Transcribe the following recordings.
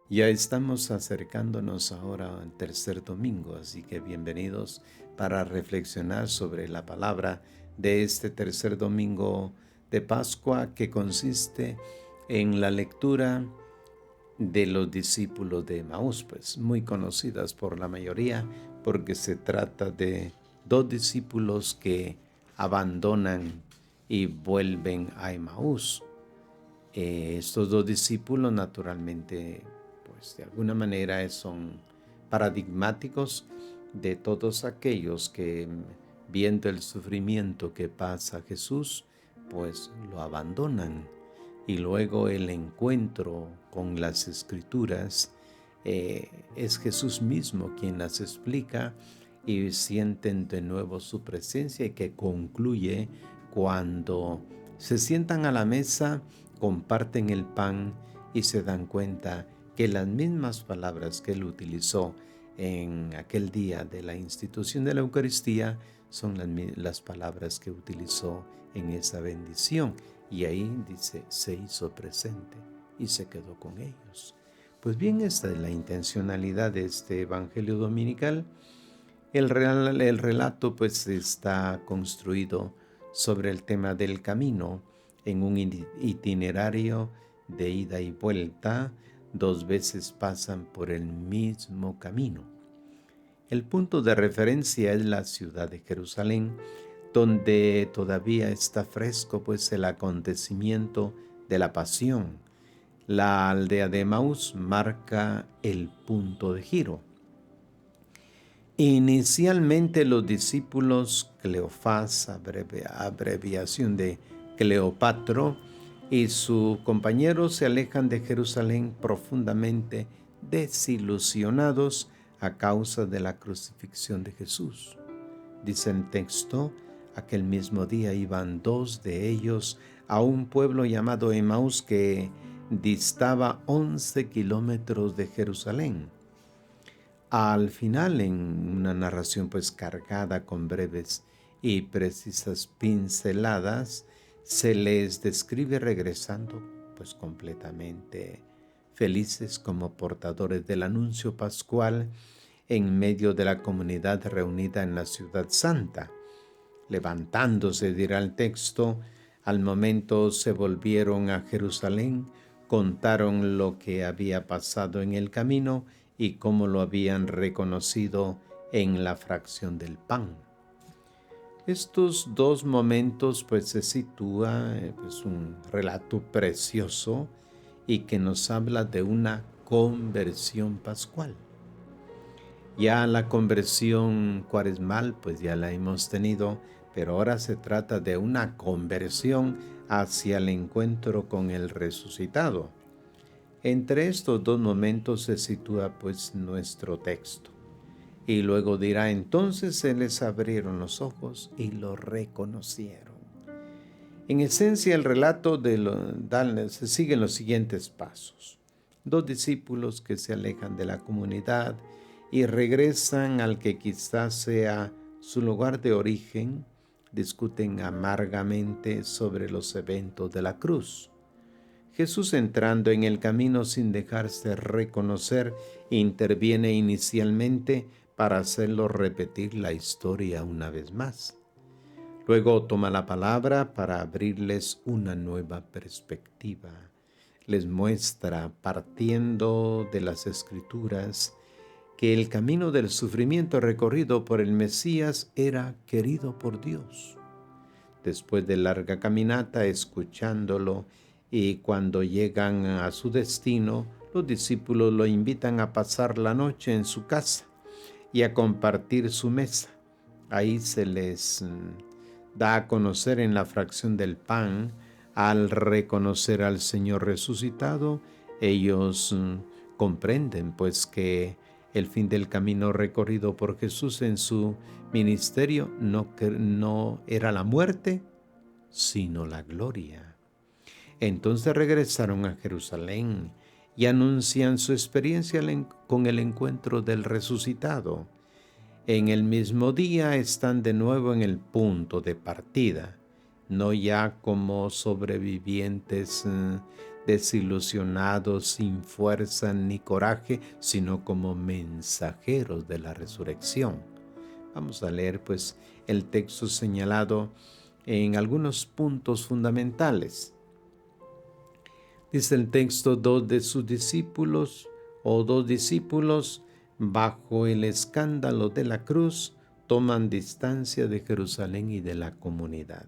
Ya estamos acercándonos ahora al tercer domingo, así que bienvenidos para reflexionar sobre la palabra de este tercer domingo de Pascua, que consiste en la lectura de los discípulos de Emaús, pues muy conocidas por la mayoría, porque se trata de dos discípulos que abandonan y vuelven a Emaús. Estos dos discípulos naturalmente, pues de alguna manera son paradigmáticos de todos aquellos que viendo el sufrimiento que pasa Jesús, pues lo abandonan. Y luego el encuentro con las escrituras, es Jesús mismo quien las explica y sienten de nuevo su presencia, y que concluye cuando se sientan a la mesa, comparten el pan y se dan cuenta que las mismas palabras que él utilizó en aquel día de la institución de la Eucaristía son las palabras que utilizó en esa bendición. Y ahí dice, se hizo presente y se quedó con ellos. Pues bien, esta es la intencionalidad de este Evangelio Dominical. El relato pues está construido sobre el tema del camino en un itinerario de ida y vuelta. Dos veces pasan por el mismo camino. El punto de referencia es la ciudad de Jerusalén, donde todavía está fresco pues el acontecimiento de la pasión. La aldea de Emaús marca el punto de giro. Inicialmente los discípulos Cleofás, abreviación de Cleopatro, y su compañero se alejan de Jerusalén profundamente desilusionados a causa de la crucifixión de Jesús. Dice el texto, aquel mismo día iban dos de ellos a un pueblo llamado Emaús, que distaba 11 kilómetros de Jerusalén. Al final, en una narración pues cargada con breves y precisas pinceladas, se les describe regresando pues completamente felices como portadores del anuncio pascual en medio de la comunidad reunida en la ciudad santa. Levantándose, dirá el texto, al momento se volvieron a Jerusalén, contaron lo que había pasado en el camino y cómo lo habían reconocido en la fracción del pan. Estos dos momentos pues se sitúa pues un relato precioso y que nos habla de una conversión pascual. Ya la conversión cuaresmal pues ya la hemos tenido, pero ahora se trata de una conversión hacia el encuentro con el resucitado. Entre estos dos momentos se sitúa pues nuestro texto. Y luego dirá, entonces se les abrieron los ojos y lo reconocieron. En esencia, el relato se siguen los siguientes pasos. Dos discípulos que se alejan de la comunidad y regresan al que quizás sea su lugar de origen, discuten amargamente sobre los eventos de la cruz. Jesús, entrando en el camino sin dejarse reconocer, interviene inicialmente para hacerlo repetir la historia una vez más. Luego toma la palabra para abrirles una nueva perspectiva. Les muestra, partiendo de las Escrituras, que el camino del sufrimiento recorrido por el Mesías era querido por Dios. Después de larga caminata, escuchándolo, y cuando llegan a su destino, los discípulos lo invitan a pasar la noche en su casa y a compartir su mesa. Ahí se les da a conocer en la fracción del pan. Al reconocer al Señor resucitado, ellos comprenden pues que el fin del camino recorrido por Jesús en su ministerio no era la muerte, sino la gloria. Entonces regresaron a Jerusalén y anuncian su experiencia con el encuentro del resucitado. En el mismo día están de nuevo en el punto de partida no ya como sobrevivientes desilusionados, sin fuerza ni coraje, sino como mensajeros de la resurrección. Vamos a leer pues el texto señalado en algunos puntos fundamentales. Dice el texto, dos discípulos, bajo el escándalo de la cruz, toman distancia de Jerusalén y de la comunidad.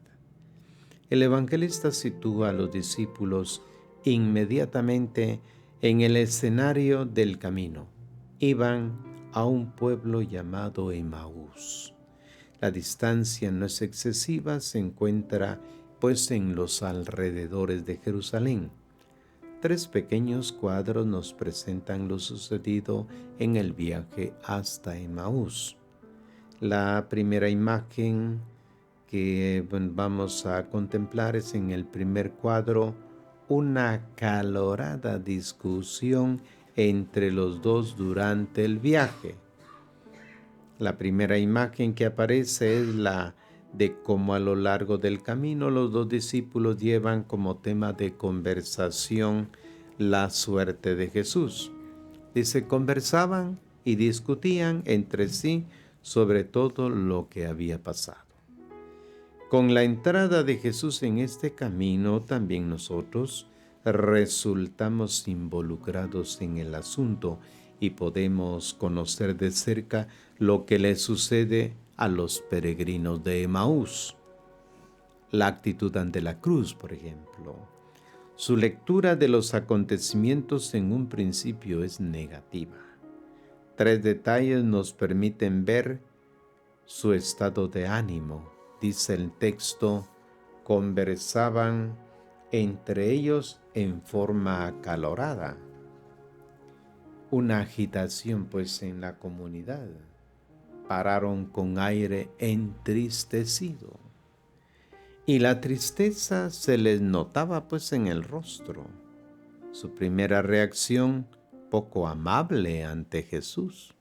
El evangelista sitúa a los discípulos inmediatamente en el escenario del camino. Iban a un pueblo llamado Emaús. La distancia no es excesiva, se encuentra pues en los alrededores de Jerusalén. 3 pequeños cuadros nos presentan lo sucedido en el viaje hasta Emaús. La primera imagen que vamos a contemplar es en el primer cuadro, una acalorada discusión entre los dos durante el viaje. La primera imagen que aparece es la de cómo a lo largo del camino los dos discípulos llevan como tema de conversación la suerte de Jesús. Dice, conversaban y discutían entre sí sobre todo lo que había pasado. Con la entrada de Jesús en este camino, también nosotros resultamos involucrados en el asunto y podemos conocer de cerca lo que le sucede a los peregrinos de Emaús. La actitud ante la cruz, por ejemplo. Su lectura de los acontecimientos en un principio es negativa. 3 detalles nos permiten ver su estado de ánimo. Dice el texto, conversaban entre ellos en forma acalorada. Una agitación pues en la comunidad. Pararon con aire entristecido. Y la tristeza se les notaba pues en el rostro. Su primera reacción, poco amable ante Jesús.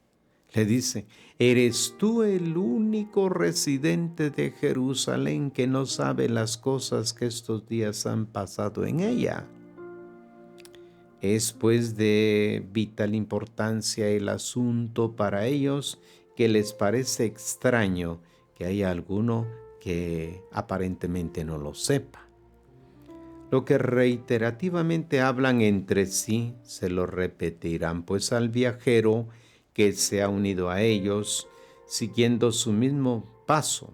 Le dice, ¿eres tú el único residente de Jerusalén que no sabe las cosas que estos días han pasado en ella? Es pues de vital importancia el asunto para ellos, que les parece extraño que haya alguno que aparentemente no lo sepa. Lo que reiterativamente hablan entre sí, se lo repetirán pues al viajero que se ha unido a ellos, siguiendo su mismo paso,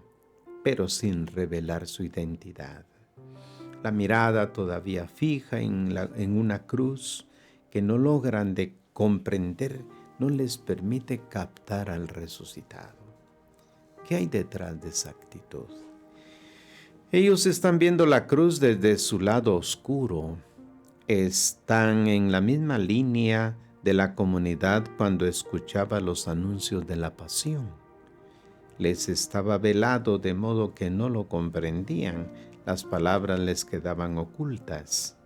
pero sin revelar su identidad. La mirada todavía fija en una cruz que no logran de comprender, no les permite captar al resucitado. ¿Qué hay detrás de esa actitud? Ellos están viendo la cruz desde su lado oscuro. Están en la misma línea de la comunidad cuando escuchaba los anuncios de la pasión. Les estaba velado de modo que no lo comprendían, las palabras les quedaban ocultas.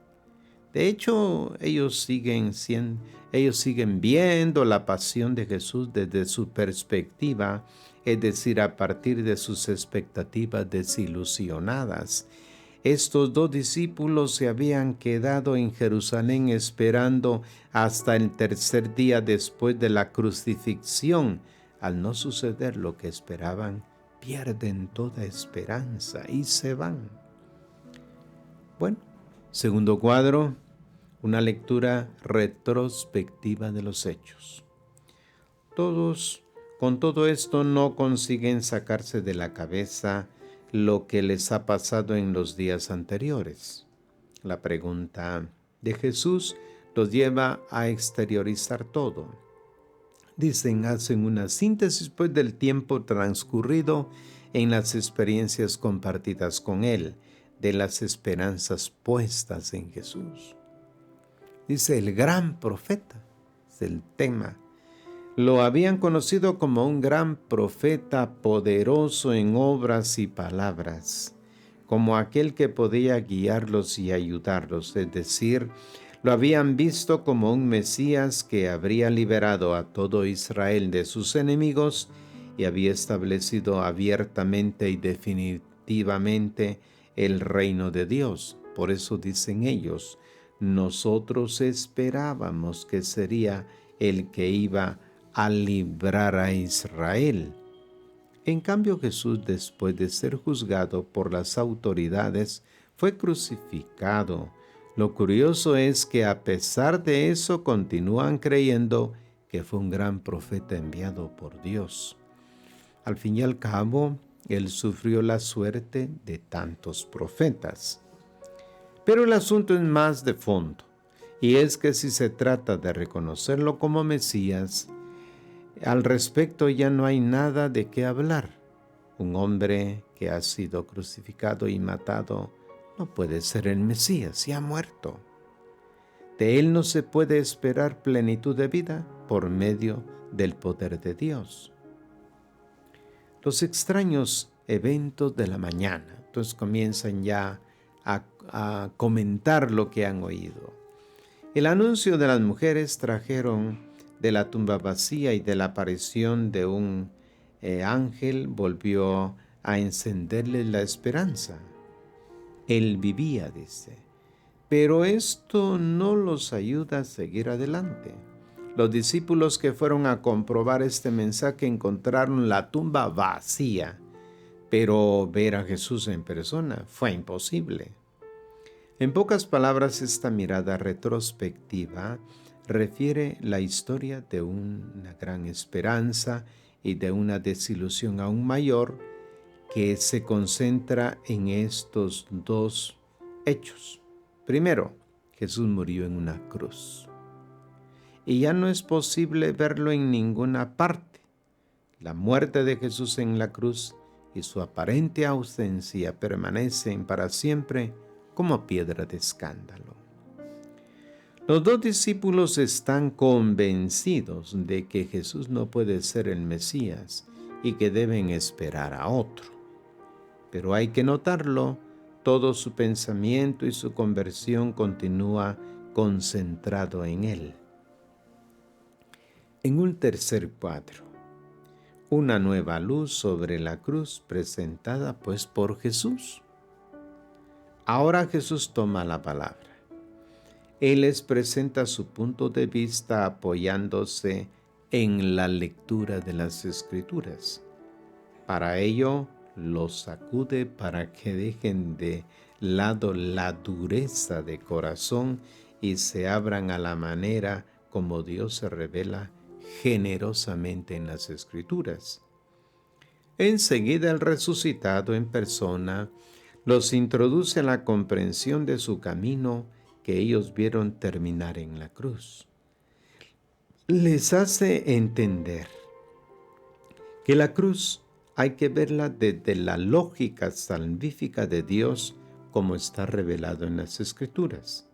De hecho, ellos siguen viendo la pasión de Jesús desde su perspectiva, es decir, a partir de sus expectativas desilusionadas. Estos 2 discípulos se habían quedado en Jerusalén esperando hasta el 3er día después de la crucifixión. Al no suceder lo que esperaban, pierden toda esperanza y se van. Bueno, segundo cuadro, una lectura retrospectiva de los hechos. Todos, con todo esto, no consiguen sacarse de la cabeza lo que les ha pasado en los días anteriores. La pregunta de Jesús los lleva a exteriorizar todo. Hacen una síntesis pues del tiempo transcurrido en las experiencias compartidas con Él, de las esperanzas puestas en Jesús. Dice, el gran profeta, es el tema. Lo habían conocido como un gran profeta poderoso en obras y palabras, como aquel que podía guiarlos y ayudarlos, es decir, lo habían visto como un Mesías que habría liberado a todo Israel de sus enemigos y había establecido abiertamente y definitivamente el reino de Dios. Por eso dicen ellos, nosotros esperábamos que sería el que iba a librar a Israel. En cambio, Jesús, después de ser juzgado por las autoridades, fue crucificado. Lo curioso es que a pesar de eso continúan creyendo que fue un gran profeta enviado por Dios. Al fin y al cabo, él sufrió la suerte de tantos profetas. Pero el asunto es más de fondo, y es que si se trata de reconocerlo como Mesías, al respecto ya no hay nada de qué hablar. Un hombre que ha sido crucificado y matado no puede ser el Mesías, ya ha muerto. De él no se puede esperar plenitud de vida por medio del poder de Dios. Los extraños eventos de la mañana, entonces comienzan ya a comentar lo que han oído. El anuncio de las mujeres trajeron de la tumba vacía y de la aparición de un ángel volvió a encenderles la esperanza. Él vivía, dice, pero esto no los ayuda a seguir adelante. Los discípulos que fueron a comprobar este mensaje encontraron la tumba vacía, pero ver a Jesús en persona fue imposible. En pocas palabras, esta mirada retrospectiva refiere la historia de una gran esperanza y de una desilusión aún mayor que se concentra en estos dos hechos. Primero, Jesús murió en una cruz y ya no es posible verlo en ninguna parte. La muerte de Jesús en la cruz y su aparente ausencia permanecen para siempre como piedra de escándalo. Los dos discípulos están convencidos de que Jesús no puede ser el Mesías y que deben esperar a otro. Pero hay que notarlo, todo su pensamiento y su conversión continúa concentrado en él. En un tercer cuadro, una nueva luz sobre la cruz presentada pues por Jesús. Ahora Jesús toma la palabra. Él les presenta su punto de vista apoyándose en la lectura de las Escrituras. Para ello, los sacude para que dejen de lado la dureza de corazón y se abran a la manera como Dios se revela generosamente en las Escrituras. Enseguida el resucitado en persona los introduce a la comprensión de su camino que ellos vieron terminar en la cruz. Les hace entender que la cruz hay que verla desde la lógica salvífica de Dios como está revelado en las Escrituras.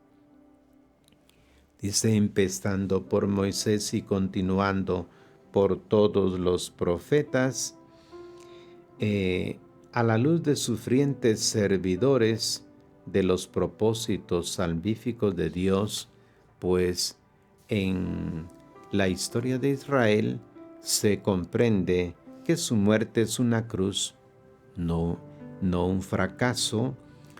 Dice, empezando por Moisés y continuando por todos los profetas, a la luz de sufrientes servidores de los propósitos salvíficos de Dios, pues en la historia de Israel se comprende que su muerte es una cruz, no un fracaso,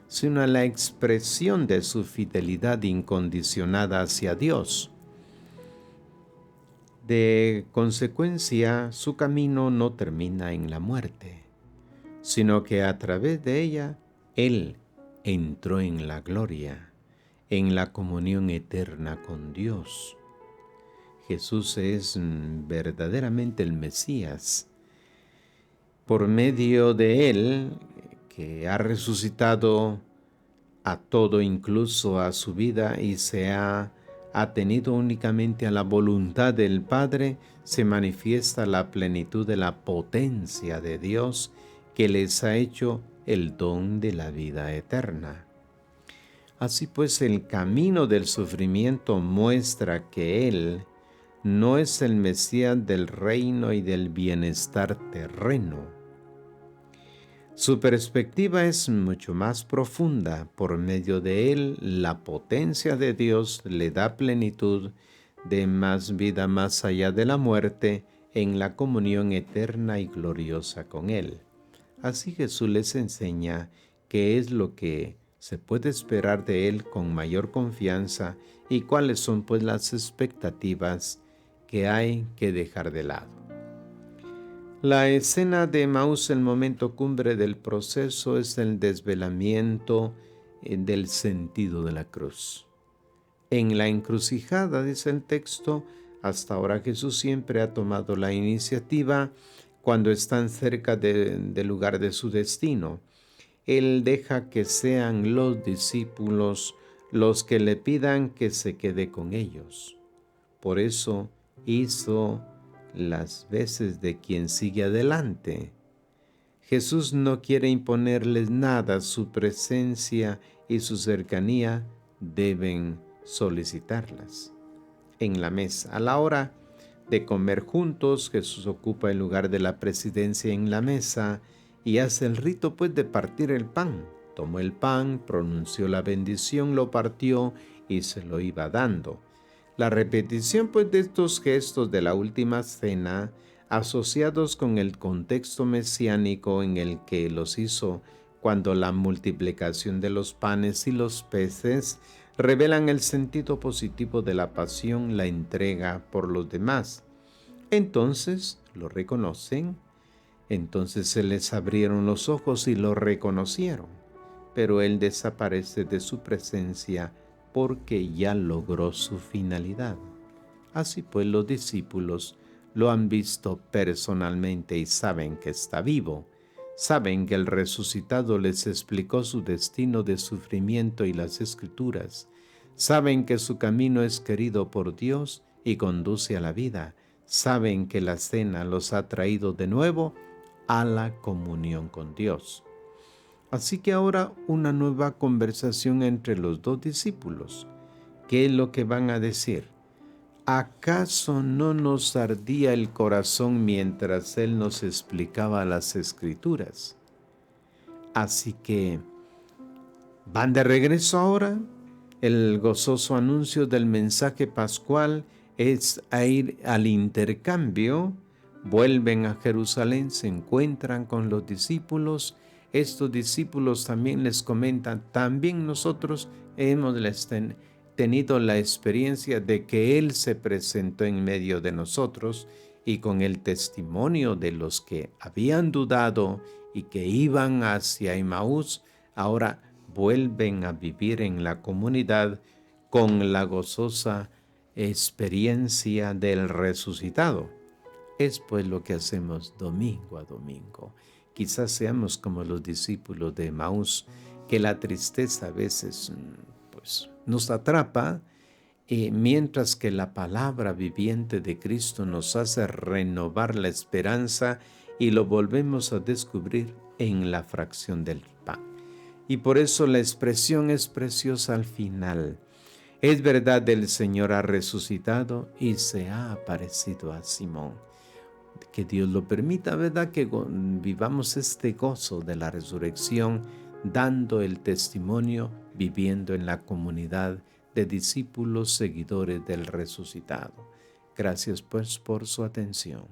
sino la expresión de su fidelidad incondicionada hacia Dios. De consecuencia, su camino no termina en la muerte, sino que a través de ella, Él entró en la gloria, en la comunión eterna con Dios. Jesús es verdaderamente el Mesías. Por medio de Él, que ha resucitado a todo, incluso a su vida, y se ha atenido únicamente a la voluntad del Padre, se manifiesta la plenitud de la potencia de Dios que les ha hecho el don de la vida eterna. Así pues, el camino del sufrimiento muestra que Él no es el Mesías del reino y del bienestar terreno. Su perspectiva es mucho más profunda. Por medio de Él, la potencia de Dios le da plenitud de más vida más allá de la muerte en la comunión eterna y gloriosa con Él. Así Jesús les enseña qué es lo que se puede esperar de él con mayor confianza y cuáles son pues las expectativas que hay que dejar de lado. La escena de Emaús, el momento cumbre del proceso, es el desvelamiento del sentido de la cruz. En la encrucijada, dice el texto, hasta ahora Jesús siempre ha tomado la iniciativa cuando están cerca del lugar de su destino. Él deja que sean los discípulos los que le pidan que se quede con ellos. Por eso hizo las veces de quien sigue adelante. Jesús no quiere imponerles nada, su presencia y su cercanía deben solicitarlas. En la mesa, a la hora de comer juntos, Jesús ocupa el lugar de la presidencia en la mesa y hace el rito pues de partir el pan. Tomó el pan, pronunció la bendición, lo partió y se lo iba dando. La repetición pues de estos gestos de la última cena, asociados con el contexto mesiánico en el que los hizo cuando la multiplicación de los panes y los peces, revelan el sentido positivo de la pasión, la entrega por los demás. Entonces lo reconocen, entonces se les abrieron los ojos y lo reconocieron, pero él desaparece de su presencia porque ya logró su finalidad. Así pues los discípulos lo han visto personalmente y saben que está vivo. Saben que el resucitado les explicó su destino de sufrimiento y las Escrituras. Saben que su camino es querido por Dios y conduce a la vida. Saben que la cena los ha traído de nuevo a la comunión con Dios. Así que ahora una nueva conversación entre los dos discípulos. ¿Qué es lo que van a decir? ¿Acaso no nos ardía el corazón mientras Él nos explicaba las Escrituras? Así que van de regreso ahora. El gozoso anuncio del mensaje pascual es a ir al intercambio. Vuelven a Jerusalén, se encuentran con los discípulos. Estos discípulos también les comentan, también nosotros hemos tenido la experiencia de que Él se presentó en medio de nosotros y con el testimonio de los que habían dudado y que iban hacia Emaús, ahora vuelven a vivir en la comunidad con la gozosa experiencia del resucitado. Es pues lo que hacemos domingo a domingo. Quizás seamos como los discípulos de Emaús, que la tristeza a veces pues nos atrapa, mientras que la palabra viviente de Cristo nos hace renovar la esperanza y lo volvemos a descubrir en la fracción del pan. Y por eso la expresión es preciosa al final. Es verdad, el Señor ha resucitado y se ha aparecido a Simón. Que Dios lo permita, ¿verdad? Que vivamos este gozo de la resurrección, dando el testimonio, viviendo en la comunidad de discípulos seguidores del resucitado. Gracias pues por su atención.